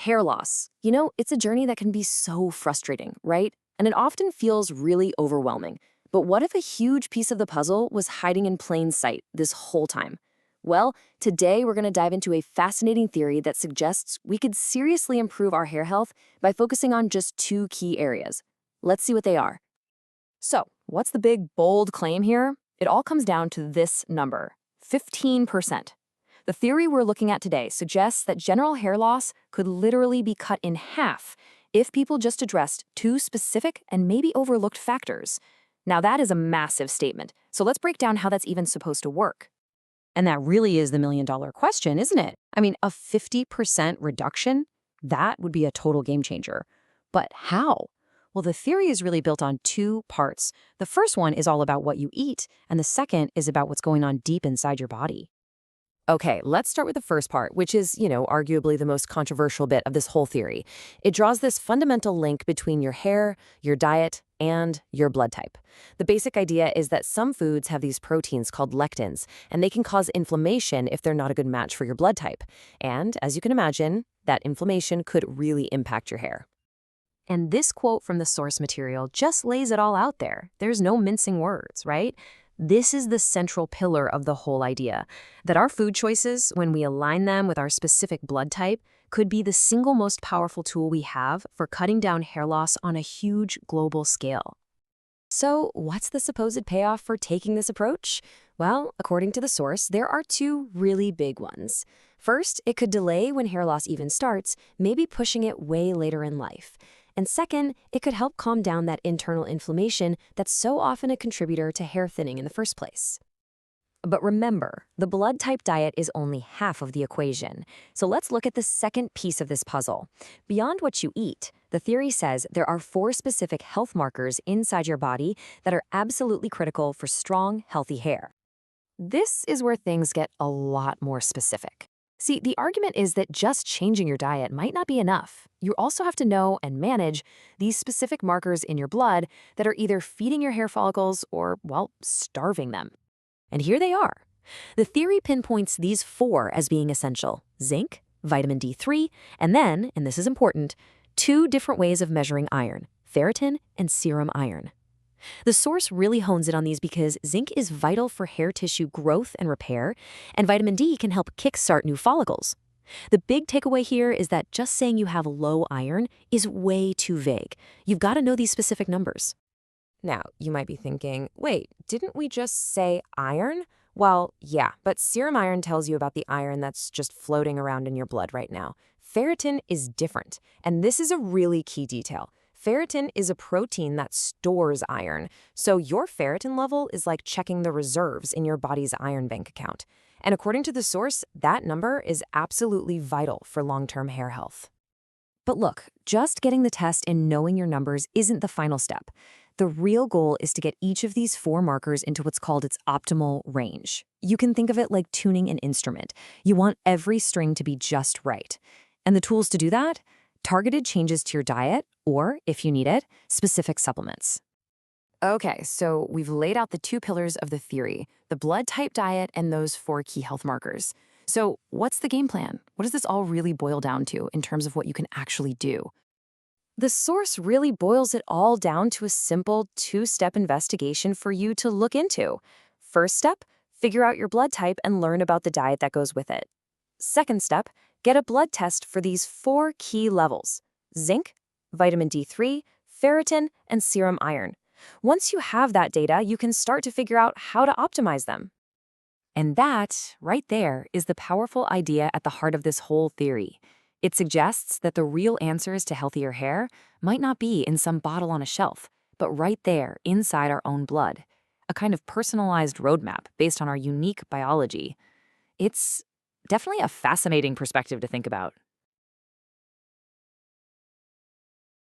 Hair loss. It's a journey that can be so frustrating, right? And it often feels really overwhelming. But what if a huge piece of the puzzle was hiding in plain sight this whole time? Well, today we're going to dive into a fascinating theory that suggests we could seriously improve our hair health by focusing on just two key areas. Let's see what they are. So, what's the big, bold claim here? It all comes down to this number, 15%. The theory we're looking at today suggests that general hair loss could literally be cut in half if people just addressed two specific and maybe overlooked factors. Now, that is a massive statement, so let's break down how that's even supposed to work. And that really is the million-dollar question, isn't it? I mean, a 50% reduction? That would be a total game changer. But how? Well, the theory is really built on two parts. The first one is all about what you eat, and the second is about what's going on deep inside your body. Okay, let's start with the first part, which is, arguably the most controversial bit of this whole theory. It draws this fundamental link between your hair, your diet, and your blood type. The basic idea is that some foods have these proteins called lectins, and they can cause inflammation if they're not a good match for your blood type. And, as you can imagine, that inflammation could really impact your hair. And this quote from the source material just lays it all out there. There's no mincing words, right? This is the central pillar of the whole idea, that our food choices, when we align them with our specific blood type, could be the single most powerful tool we have for cutting down hair loss on a huge global scale. So, what's the supposed payoff for taking this approach? Well, according to the source, there are two really big ones. First, it could delay when hair loss even starts, maybe pushing it way later in life. And second, it could help calm down that internal inflammation that's so often a contributor to hair thinning in the first place. But remember, the blood type diet is only half of the equation. So let's look at the second piece of this puzzle. Beyond what you eat, the theory says there are 4 specific health markers inside your body that are absolutely critical for strong, healthy hair. This is where things get a lot more specific. See, the argument is that just changing your diet might not be enough. You also have to know and manage these specific markers in your blood that are either feeding your hair follicles or, well, starving them. And here they are. The theory pinpoints these 4 as being essential: zinc, vitamin D3, and then, and this is important, 2 different ways of measuring iron: ferritin and serum iron. The source really hones in on these because zinc is vital for hair tissue growth and repair, and vitamin D can help kickstart new follicles. The big takeaway here is that just saying you have low iron is way too vague. You've got to know these specific numbers. Now, you might be thinking, wait, didn't we just say iron? Well, yeah, but serum iron tells you about the iron that's just floating around in your blood right now. Ferritin is different, and this is a really key detail. Ferritin is a protein that stores iron, so your ferritin level is like checking the reserves in your body's iron bank account. And according to the source, that number is absolutely vital for long-term hair health. But look, just getting the test and knowing your numbers isn't the final step. The real goal is to get each of these 4 markers into what's called its optimal range. You can think of it like tuning an instrument. You want every string to be just right. And the tools to do that? Targeted changes to your diet, or, if you need it, specific supplements. Okay, so we've laid out the 2 pillars of the theory: the blood type diet and those 4 key health markers. So what's the game plan? What does this all really boil down to in terms of what you can actually do? The source really boils it all down to a simple 2-step investigation for you to look into. First step, figure out your blood type and learn about the diet that goes with it. Second step, get a blood test for these 4 key levels: zinc, vitamin D3, ferritin, and serum iron. Once you have that data, you can start to figure out how to optimize them. And that, right there, is the powerful idea at the heart of this whole theory. It suggests that the real answers to healthier hair might not be in some bottle on a shelf, but right there inside our own blood. A kind of personalized roadmap based on our unique biology. It's definitely a fascinating perspective to think about.